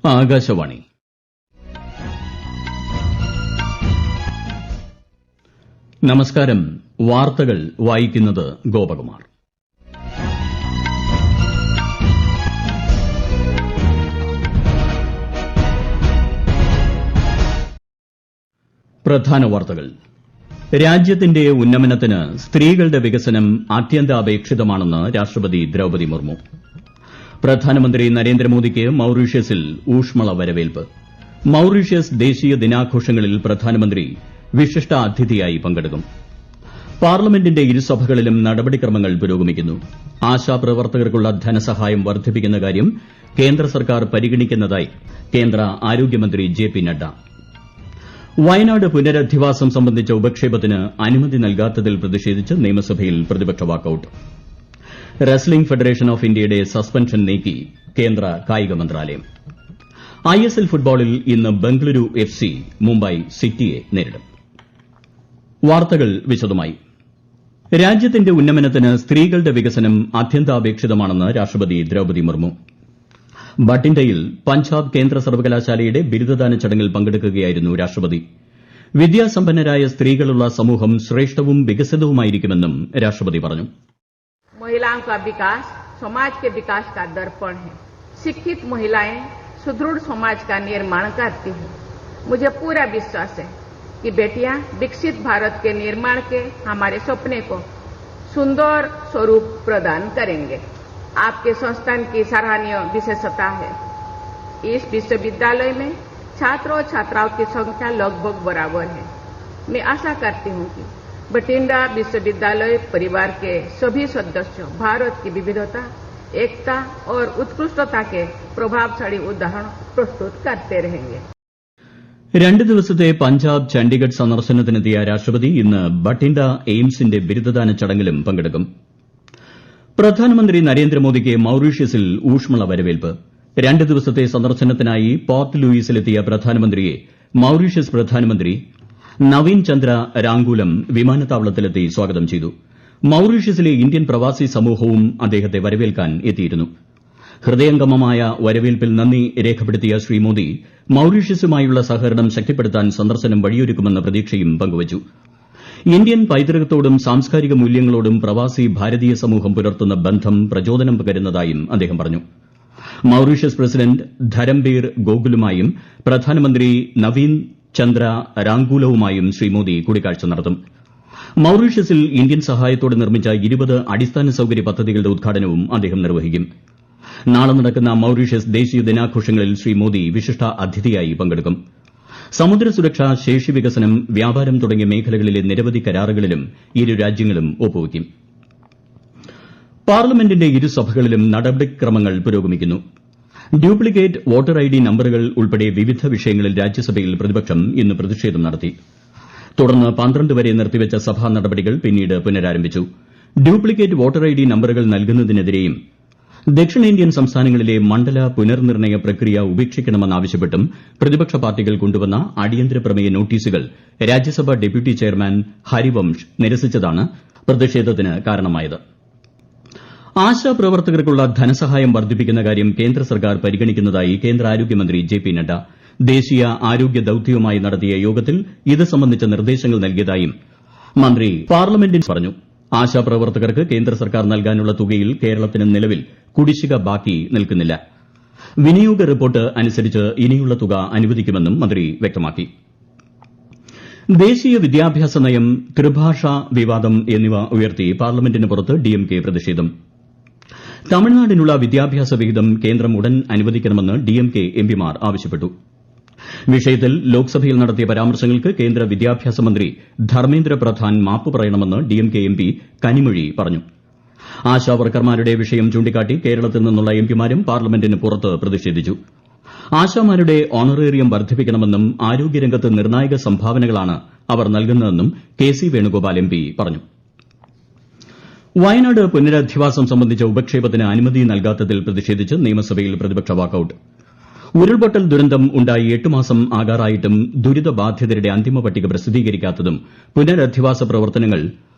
ആകാശവാണി. നമസ്കാരം. വാർത്തകൾ വായിക്കുന്നത് ഗോപകുമാർ. പ്രധാന വാർത്തകൾ. രാജ്യത്തിന്റെ ഉന്നമനത്തിന് സ്ത്രീകളുടെ വികസനം അത്യന്താപേക്ഷിതമാണെന്ന് രാഷ്ട്രപതി ദ്രൌപദി മുർമു. പ്രധാനമന്ത്രി നരേന്ദ്രമോദിക്ക് മൌറീഷ്യസിൽ ഊഷ്മള വരവേൽപ്പ്. മൌറീഷ്യസ് ദേശീയ ദിനാഘോഷങ്ങളിൽ പ്രധാനമന്ത്രി വിശിഷ്ടാതിഥിയായി പങ്കെടുക്കും. പാർലമെന്റിന്റെ ഇരുസഭകളിലും നടപടിക്രമങ്ങൾ പുരോഗമിക്കുന്നു. ആശാപ്രവർത്തകർക്കുള്ള ധനസഹായം വർദ്ധിപ്പിക്കുന്ന കാര്യം കേന്ദ്ര സർക്കാർ പരിഗണിക്കുന്നതായി കേന്ദ്ര ആരോഗ്യമന്ത്രി ജെ.പി. നദ്ദ. വയനാട് പുനരധിവാസം സംബന്ധിച്ച ഉപക്ഷേപത്തിന് അനുമതി നൽകാത്തതിൽ പ്രതിഷേധിച്ച് നിയമസഭയിൽ പ്രതിപക്ഷ വാക്കൌട്ട്. റെസ്ലിംഗ് ഫെഡറേഷൻ ഓഫ് ഇന്ത്യയുടെ സസ്പെൻഷൻ നീക്കി കേന്ദ്ര കായിക മന്ത്രാലയം. ഐഎസ്എൽ ഫുട്ബോളിൽ ഇന്ന് ബംഗളൂരു എഫ്.സി. മുംബൈ സിറ്റിയെ നേരിടും. വാർത്തകൾ വിശദമായി. രാജ്യത്തിന്റെ ഉന്നമനത്തിന് സ്ത്രീകളുടെ വികസനം അത്യന്താപേക്ഷിതമാണെന്ന് രാഷ്ട്രപതി ദ്രൌപദി മുർമു. ബഠിണ്ഡയിൽ പഞ്ചാബ് കേന്ദ്ര സർവകലാശാലയുടെ ബിരുദദാന ചടങ്ങിൽ പങ്കെടുക്കുകയായിരുന്നു രാഷ്ട്രപതി. വിദ്യാസമ്പന്നരായ സ്ത്രീകളുള്ള സമൂഹം ശ്രേഷ്ഠവും വികസിതവുമായിരിക്കുമെന്നും രാഷ്ട്രപതി പറഞ്ഞു. महिलाओं का विकास समाज के विकास का दर्पण है. शिक्षित महिलाएं सुदृढ़ समाज का निर्माण करती हैं. मुझे पूरा विश्वास है कि बेटियां विकसित भारत के निर्माण के हमारे सपने को सुंदर स्वरूप प्रदान करेंगे. आपके संस्थान की सराहनीय विशेषता है. इस विश्वविद्यालय में छात्रों छात्राओं की संख्या लगभग बराबर है. मैं आशा करती हूं कि बठिंडा विश्वविद्यालय परिवार के सभी सदस्य भारत की विविधता, एकता और उत्कृष्टता के प्रभावशाली उदाहरण प्रस्तुत करते रहेंगे. 2 ദിവസത്തെ പഞ്ചാബ് ചണ്ഡിഗഡ് സന്ദർശനത്തിനെത്തിയ രാഷ്ട്രപതി ഇന്ന് ബഠിണ്ഡ എയിംസിന്റെ ബിരുദദാന ചടങ്ങിലും പങ്കെടുക്കും. പ്രധാനമന്ത്രി നരേന്ദ്രമോദിക്ക് മൌറീഷ്യസിൽ ഊഷ്മള വരവേൽപ്പ്. 2 ദിവസത്തെ സന്ദർശനത്തിനായി പോർട്ട് ലൂയിസിലെത്തിയ പ്രധാനമന്ത്രിയെ മൌറീഷ്യസ് പ്രധാനമന്ത്രി നവീൻ ചന്ദ്ര രാങ്കൂലം വിമാനത്താവളത്തിലെത്തി സ്വാഗതം ചെയ്തു. മൌറീഷ്യസിലെ ഇന്ത്യൻ പ്രവാസി സമൂഹവും അദ്ദേഹത്തെ വരവേൽക്കാൻ എത്തിയിരുന്നു. ഹൃദയംഗമമായ വരവേൽപ്പിൽ നന്ദി രേഖപ്പെടുത്തിയ ശ്രീ മോദി മൌറീഷ്യസുമായുള്ള സഹകരണം ശക്തിപ്പെടുത്താൻ സന്ദർശനം വഴിയൊരുക്കുമെന്ന പ്രതീക്ഷയും പങ്കുവച്ചു. ഇന്ത്യൻ പൈതൃകത്തോടും സാംസ്കാരിക മൂല്യങ്ങളോടും പ്രവാസി ഭാരതീയ സമൂഹം പുലർത്തുന്ന ബന്ധം പ്രചോദനം പകരുന്നതായും അദ്ദേഹം പറഞ്ഞു. മൌറീഷ്യസ് പ്രസിഡന്റ് ധരംബീർ ഗോകുലുമായും പ്രധാനമന്ത്രി നവീൻ ചന്ദ്ര രാങ്കൂലവുമായും ശ്രീ മോദി കൂടിക്കാഴ്ച നടത്തും. മൌറീഷ്യസിൽ ഇന്ത്യൻ സഹായത്തോടെ നിർമ്മിച്ച 20 അടിസ്ഥാന സൌകര്യ പദ്ധതികളുടെ ഉദ്ഘാടനവും അദ്ദേഹം നിർവഹിക്കും. നാളെ നടക്കുന്ന മൌറീഷ്യസ് ദേശീയ ദിനാഘോഷങ്ങളിൽ ശ്രീ മോദി വിശിഷ്ട അതിഥിയായി പങ്കെടുക്കും. സമുദ്ര സുരക്ഷ, ശേഷി വികസനം, വ്യാപാരം തുടങ്ങിയ മേഖലകളിലെ നിരവധി കരാറുകളിലും ഇരു രാജ്യങ്ങളും ഒപ്പുവയ്ക്കും. പാർലമെന്റിന്റെ ഇരുസഭകളിലും നടപടിക്രമങ്ങൾ പുരോഗമിക്കുന്നു. ഡ്യൂപ്ലിക്കേറ്റ് വോട്ടർ ഐഡി നമ്പറുകൾ ഉൾപ്പെടെ വിവിധ വിഷയങ്ങളിൽ രാജ്യസഭയിൽ പ്രതിപക്ഷം ഇന്ന് പ്രതിഷേധം നടത്തി. തുടർന്ന് 12 വരെ നിർത്തിവച്ച സഭാ നടപടികൾ പിന്നീട് പുനരാരംഭിച്ചു. ഡ്യൂപ്ലിക്കേറ്റ് വോട്ടർ ഐഡി നമ്പറുകൾ നൽകുന്നതിനെതിരെയും ദക്ഷിണേന്ത്യൻ സംസ്ഥാനങ്ങളിലെ മണ്ഡല പുനർനിർണ്ണയ പ്രക്രിയ ഉപേക്ഷിക്കണമെന്നാവശ്യപ്പെട്ടും പ്രതിപക്ഷ പാർട്ടികൾ കൊണ്ടുവന്ന അടിയന്തര പ്രമേയ നോട്ടീസുകൾ രാജ്യസഭ ഡെപ്യൂട്ടി ചെയർമാൻ ഹരിവംശ് നിരസിച്ചതാണ് പ്രതിഷേധത്തിന് കാരണമായത്. ആശാപ്രവർത്തകർക്കുള്ള ധനസഹായം വർദ്ധിപ്പിക്കുന്ന കാര്യം കേന്ദ്ര സർക്കാർ പരിഗണിക്കുന്നതായി കേന്ദ്ര ആരോഗ്യമന്ത്രി ജെ.പി. നദ്ദ ദേശീയ ആരോഗ്യ ദൌത്യവുമായി നടത്തിയ യോഗത്തിൽ ഇത് സംബന്ധിച്ച നിർദ്ദേശങ്ങൾ നൽകിയതായും മന്ത്രി പാർലമെന്റിൽ പറഞ്ഞു. ആശാപ്രവർത്തകർക്ക് കേന്ദ്ര സർക്കാർ നൽകാനുള്ള തുകയിൽ കേരളത്തിന് നിലവിൽ കുടിശ്ശിക ബാക്കി നിൽക്കുന്നില്ല. വിനിയോഗ റിപ്പോർട്ട് അനുസരിച്ച് ഇനിയുള്ള തുക അനുവദിക്കുമെന്നും മന്ത്രി വ്യക്തമാക്കി. ദേശീയ വിദ്യാഭ്യാസ നയം, ത്രിഭാഷാ വിവാദം എന്നിവ ഉയർത്തി പാർലമെന്റിന് പുറത്ത് ഡിഎംകെ പ്രതിഷേധം. തമിഴ്നാടിനുള്ള വിദ്യാഭ്യാസ വിഹിതം കേന്ദ്രം ഉടൻ അനുവദിക്കണമെന്ന് ഡിഎംകെ എംപിമാർ ആവശ്യപ്പെട്ടു. വിഷയത്തിൽ ലോക്സഭയിൽ നടത്തിയ പരാമർശങ്ങൾക്ക് കേന്ദ്ര വിദ്യാഭ്യാസ മന്ത്രി ധർമ്മേന്ദ്ര പ്രധാൻ മാപ്പ് പറയണമെന്ന് ഡിഎംകെ എംപി കനിമൊഴി പറഞ്ഞു. ആശാവർക്കർമാരുടെ വിഷയം ചൂണ്ടിക്കാട്ടി കേരളത്തിൽ നിന്നുള്ള എംപിമാരും പാർലമെന്റിന് പുറത്ത് പ്രതിഷേധിച്ചു. ആശാമാരുടെ ഓണറേറിയം വർദ്ധിപ്പിക്കണമെന്നും ആരോഗ്യരംഗത്ത് നിർണായക സംഭാവനകളാണ് അവർ നൽകുന്നതെന്നും കെ.സി. വേണുഗോപാൽ എംപി പറഞ്ഞു. വയനാട് പുനരധിവാസം സംബന്ധിച്ച ഉപക്ഷേപത്തിന് അനുമതി നൽകാത്തതിൽ പ്രതിഷേധിച്ച് നിയമസഭയിൽ പ്രതിപക്ഷ വാക്കൌട്ട്. ഉരുൾപൊട്ടൽ ദുരന്തം ഉണ്ടായി 8 മാസം ആകാറായിട്ടും ദുരിതബാധിതരുടെ അന്തിമ പട്ടിക പ്രസിദ്ധീകരിക്കാത്തതും പുനരധിവാസ പ്രവർത്തനങ്ങൾ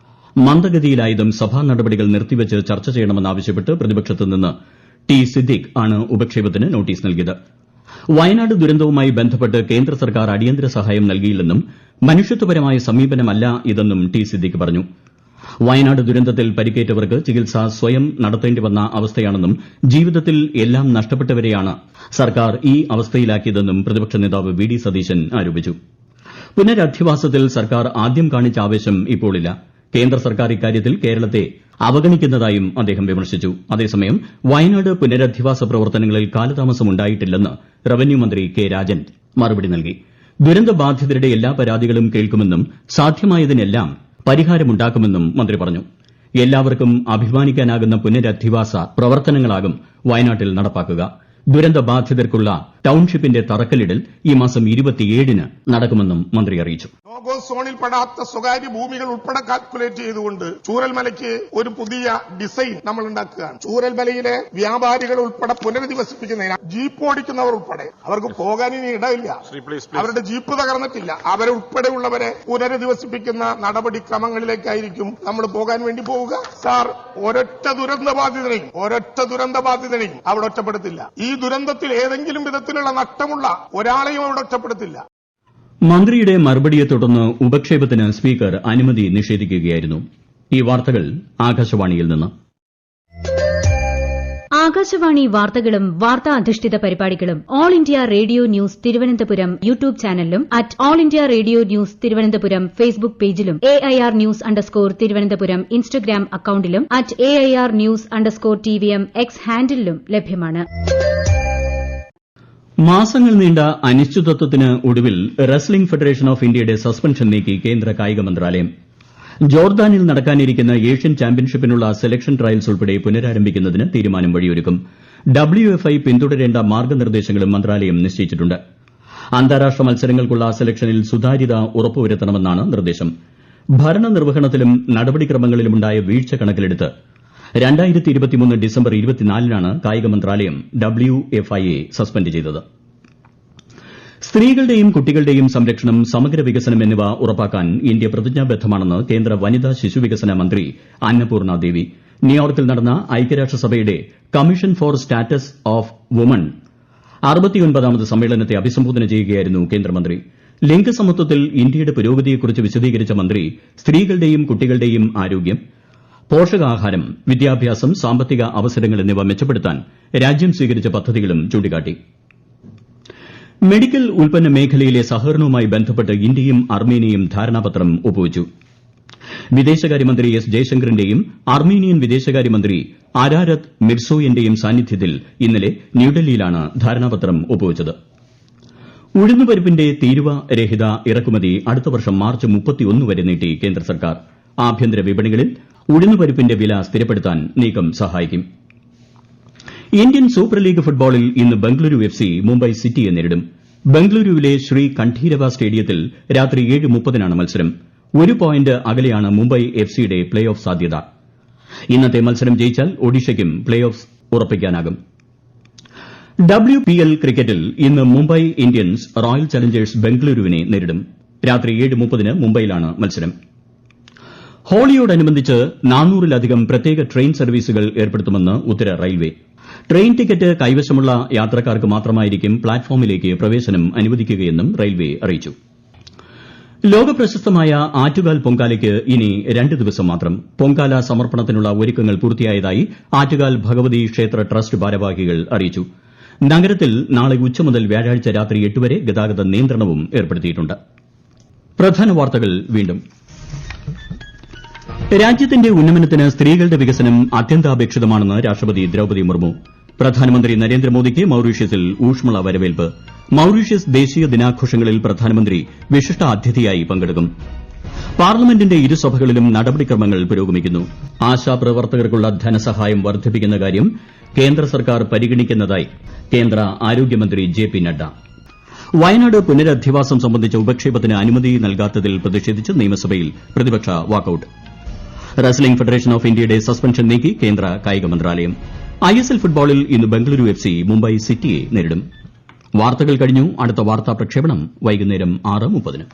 മന്ദഗതിയിലായതും സഭാ നടപടികൾ നിർത്തിവച്ച് ചർച്ച ചെയ്യണമെന്നാവശ്യപ്പെട്ട് പ്രതിപക്ഷത്തു നിന്ന് ടി സിദ്ദിഖ് ആണ് ഉപക്ഷേപത്തിന് നോട്ടീസ് നൽകിയത്. വയനാട് ദുരന്തവുമായി ബന്ധപ്പെട്ട് കേന്ദ്ര സർക്കാർ അടിയന്തര സഹായം നൽകിയില്ലെന്നും മനുഷ്യത്വപരമായ സമീപനമല്ല ഇതെന്നും ടി സിദ്ദിഖ് പറഞ്ഞു. വയനാട് ദുരന്തത്തിൽ പരിക്കേറ്റവർക്ക് ചികിത്സ സ്വയം നടത്തേണ്ടി വന്ന അവസ്ഥയാണെന്നും ജീവിതത്തിൽ എല്ലാം നഷ്ടപ്പെട്ടവരെയാണ് സർക്കാർ ഈ അവസ്ഥയിലാക്കിയതെന്നും പ്രതിപക്ഷ നേതാവ് വി ഡി സതീശൻ ആരോപിച്ചു. പുനരധിവാസത്തിൽ സർക്കാർ ആദ്യം കാണിച്ച ആവേശം ഇപ്പോഴില്ല. കേന്ദ്ര സർക്കാർ ഇക്കാര്യത്തിൽ കേരളത്തെ അവഗണിക്കുന്നതായും അദ്ദേഹം വിമർശിച്ചു. അതേസമയം വയനാട് പുനരധിവാസ പ്രവർത്തനങ്ങളിൽ കാലതാമസമുണ്ടായിട്ടില്ലെന്ന് റവന്യൂ മന്ത്രി കെ രാജൻ മറുപടി നൽകി. ദുരന്തബാധിതരുടെ എല്ലാ പരാതികളും കേൾക്കുമെന്നും സാധ്യമായതിനെല്ലാം പരിഹാരമുണ്ടാക്കുമെന്നും മന്ത്രി പറഞ്ഞു. എല്ലാവർക്കും അഭിമാനിക്കാനാകുന്ന പുനരധിവാസ പ്രവർത്തനങ്ങളാകും വയനാട്ടിൽ നടപ്പാക്കുക. ദുരന്തബാധിതർക്കുള്ള ടൌൺഷിപ്പിന്റെ തറക്കല്ലിടൽ ഈ മാസം 27-ന് നടക്കുമെന്നും മന്ത്രി അറിയിച്ചു. നോഗോ സോണിൽ പെടാത്ത സ്വകാര്യ ഭൂമികൾ ഉൾപ്പെടെ കാൽക്കുലേറ്റ് ചെയ്തുകൊണ്ട് ചൂരൽമലയ്ക്ക് ഒരു പുതിയ ഡിസൈൻ നമ്മൾ ഉണ്ടാക്കുകയാണ്. ചൂരൽമലയിലെ വ്യാപാരികൾ ഉൾപ്പെടെ പുനരധിവസിപ്പിക്കുന്നതിന് ജീപ്പ് ഓടിക്കുന്നവർ ഉൾപ്പെടെ അവർക്ക് പോകാൻ ഇനി ഇടയില്ല. അവരുടെ ജീപ്പ് തകർന്നിട്ടില്ല. അവരെ ഉൾപ്പെടെയുള്ളവരെ പുനരധിവസിപ്പിക്കുന്ന നടപടിക്രമങ്ങളിലേക്കായിരിക്കും നമ്മൾ പോകാൻ വേണ്ടി പോവുക. സാർ, ഒരൊറ്റ ദുരന്തബാധിതനെയും അവിടെ ഒറ്റപ്പെടുത്തില്ല. ഈ ദുരന്തത്തിൽ ഏതെങ്കിലും വിധത്തിലുള്ള നഷ്ടമുള്ള ഒരാളെയും അവിടെ ഒറ്റപ്പെടുത്തില്ല. മന്ത്രിയുടെ മറുപടിയെ തുടർന്ന് ഉപക്ഷേപത്തിന് സ്പീക്കർ അനുമതി നിഷേധിക്കുകയായിരുന്നു. ഈ വാർത്തകൾ ആകാശവാണിയിൽ നിന്ന്. ആകാശവാണി വാർത്തകളും വാർത്താ അധിഷ്ഠിത പരിപാടികളും all India radio news Thiruvananthapuram YouTube ചാനലിലും at all India radio news Thiruvananthapuram Facebook പേജിലും AIR ന്യൂസ് _ ഇൻസ്റ്റഗ്രാം അക്കൌണ്ടിലും at AIR news _ TVM X ഹാൻഡിലും ലഭ്യമാണ്. മാസങ്ങൾ നീണ്ട അനിശ്ചിതത്വത്തിന് ഒടുവിൽ റെസ്ലിംഗ് ഫെഡറേഷൻ ഓഫ് ഇന്ത്യയുടെ സസ്പെൻഷൻ നീക്കി കേന്ദ്ര കായിക മന്ത്രാലയം. ജോർദാനിൽ നടക്കാനിരിക്കുന്ന ഏഷ്യൻ ചാമ്പ്യൻഷിപ്പിനുള്ള സെലക്ഷൻ ട്രയൽസ് ഉൾപ്പെടെ പുനരാരംഭിക്കുന്നതിന് തീരുമാനം വഴിയൊരുക്കും. WFI പിന്തുടരേണ്ട മാർഗ്ഗനിർദ്ദേശങ്ങളും മന്ത്രാലയം നിശ്ചയിച്ചിട്ടുണ്ട്. അന്താരാഷ്ട്ര മത്സരങ്ങൾക്കുള്ള സെലക്ഷനിൽ സുതാര്യത ഉറപ്പുവരുത്തണമെന്നാണ് നിർദ്ദേശം. ഭരണനിർവഹണത്തിലും നടപടിക്രമങ്ങളിലുമുണ്ടായ വീഴ്ച കണക്കിലെടുത്ത് 2023 ഡിസംബർ 24-നാണ് കായിക മന്ത്രാലയം WFIയെ സസ്പെൻഡ് ചെയ്തത്. സ്ത്രീകളുടെയും കുട്ടികളുടെയും സംരക്ഷണം, സമഗ്ര വികസനം എന്നിവ ഉറപ്പാക്കാൻ ഇന്ത്യ പ്രതിജ്ഞാബദ്ധമാണെന്ന് കേന്ദ്ര വനിതാ ശിശുവികസന മന്ത്രി അന്നപൂർണ ദേവി. ന്യൂയോർക്കിൽ നടന്ന ഐക്യരാഷ്ട്രസഭയുടെ commission for status of women 69ാമത് സമ്മേളനത്തെ അഭിസംബോധന ചെയ്യുകയായിരുന്നു കേന്ദ്രമന്ത്രി. ലിംഗസമത്വത്തിൽ ഇന്ത്യയുടെ പുരോഗതിയെക്കുറിച്ച് വിശദീകരിച്ച മന്ത്രി സ്ത്രീകളുടെയും കുട്ടികളുടെയും ആരോഗ്യം, പോഷകാഹാരം, വിദ്യാഭ്യാസം, സാമ്പത്തിക അവസരങ്ങൾ എന്നിവ മെച്ചപ്പെടുത്താൻ രാജ്യം സ്വീകരിച്ച പദ്ധതികളും ചൂണ്ടിക്കാട്ടി. മെഡിക്കൽ ഉൽപ്പന്ന മേഖലയിലെ സഹകരണവുമായി ബന്ധപ്പെട്ട് ഇന്ത്യയും അർമേനിയയും ധാരണാപത്രം ഒപ്പുവച്ചു. വിദേശകാര്യമന്ത്രി എസ് ജയശങ്കറിന്റെയും അർമേനിയൻ വിദേശകാര്യമന്ത്രി അരാരത് മിർസോയന്റെയും സാന്നിധ്യത്തിൽ ഇന്നലെ ന്യൂഡൽഹിയിലാണ് ധാരണാപത്രം ഒപ്പുവച്ചത്. ഉഴുന്നുപരിപ്പിന്റെ തീരുവ രഹിത ഇറക്കുമതി അടുത്ത വർഷം മാർച്ച് 31 വരെ നീട്ടി കേന്ദ്ര സർക്കാർ. ആഭ്യന്തര വിപണികളിൽ ഉഴുന്നുപരിപ്പിന്റെ വില സ്ഥിരപ്പെടുത്താൻ നീക്കം സഹായിക്കും. ഇന്ത്യൻ സൂപ്പർ ലീഗ് ഫുട്ബോളിൽ ഇന്ന് ബംഗളൂരു FC മുംബൈ സിറ്റിയെ നേരിടും. ബംഗളൂരുവിലെ ശ്രീ കണ്ഠീരവ സ്റ്റേഡിയത്തിൽ രാത്രി 7:30-നാണ് മത്സരം. 1 പോയിന്റ് അകലെയാണ് മുംബൈ FCയുടെ പ്ലേ ഓഫ് സാധ്യത. ഇന്നത്തെ മത്സരം ജയിച്ചാൽ ഒഡീഷയ്ക്കും പ്ലേ ഓഫ് ഉറപ്പിക്കാനാകും. WPL ക്രിക്കറ്റിൽ ഇന്ന് മുംബൈ ഇന്ത്യൻസ് റോയൽ ചലഞ്ചേഴ്സ് ബംഗളൂരുവിനെ നേരിടും. രാത്രി 7:30-ന് മുംബൈയിലാണ് മത്സരം. ഹോളിയോടനുബന്ധിച്ച് 400-ലധികം പ്രത്യേക ട്രെയിൻ സർവീസുകൾ ഏർപ്പെടുത്തുമെന്ന് ഉത്തര റെയിൽവേ. ട്രെയിൻ ടിക്കറ്റ് കൈവശമുള്ള യാത്രക്കാർക്ക് മാത്രമായിരിക്കും പ്ലാറ്റ്ഫോമിലേക്ക് പ്രവേശനം അനുവദിക്കുകയെന്നും റെയിൽവേ അറിയിച്ചു. ലോകപ്രശസ്തമായ ആറ്റുകാൽ പൊങ്കാലയ്ക്ക് ഇനി 2 ദിവസം മാത്രം. പൊങ്കാല സമർപ്പണത്തിനുള്ള ഒരുക്കങ്ങൾ പൂർത്തിയായതായി ആറ്റുകാൽ ഭഗവതി ക്ഷേത്ര ട്രസ്റ്റ് ഭാരവാഹികൾ അറിയിച്ചു. നഗരത്തിൽ നാളെ ഉച്ച മുതൽ വ്യാഴാഴ്ച രാത്രി 8 വരെ ഗതാഗത നിയന്ത്രണവും ഏർപ്പെടുത്തിയിട്ടുണ്ട്. പ്രധാന വാർത്തകൾ വീണ്ടും. രാജ്യത്തിന്റെ ഉന്നമനത്തിന് സ്ത്രീകളുടെ വികസനം അത്യന്താപേക്ഷിതമാണെന്ന് രാഷ്ട്രപതി ദ്രൌപദി മുർമു. പ്രധാനമന്ത്രി നരേന്ദ്രമോദിക്ക് മൌറീഷ്യസിൽ ഊഷ്മള വരവേൽപ്പ്. മൌറീഷ്യസ് ദേശീയ ദിനാഘോഷങ്ങളിൽ പ്രധാനമന്ത്രി വിശിഷ്ട അതിഥിയായി പങ്കെടുക്കും. പാർലമെന്റിന്റെ ഇരുസഭകളിലും നടപടിക്രമങ്ങൾ പുരോഗമിക്കുന്നു. ആശാപ്രവർത്തകർക്കുള്ള ധനസഹായം വർദ്ധിപ്പിക്കുന്ന കാര്യം കേന്ദ്ര സർക്കാർ പരിഗണിക്കുന്നതായി കേന്ദ്ര ആരോഗ്യമന്ത്രി JP നഡ്ഡ. വയനാട് പുനരധിവാസം സംബന്ധിച്ച ഉപക്ഷേപത്തിന് അനുമതി നൽകാത്തതിൽ പ്രതിഷേധിച്ച് നിയമസഭയിൽ പ്രതിപക്ഷ വാക്കൌട്ട്. റെസ്ലിംഗ് ഫെഡറേഷൻ ഓഫ് ഇന്ത്യയുടെ സസ്പെൻഷൻ നീക്കി കേന്ദ്ര കായിക മന്ത്രാലയം. ISL ഫുട്ബോളിൽ ഇന്ന് ബംഗളൂരു FC മുംബൈ സിറ്റിയെ നേരിടും. വാർത്തകൾ കഴിഞ്ഞു. അടുത്ത വാർത്താ പ്രക്ഷേപണം വൈകുന്നേരം 6:30-ന്.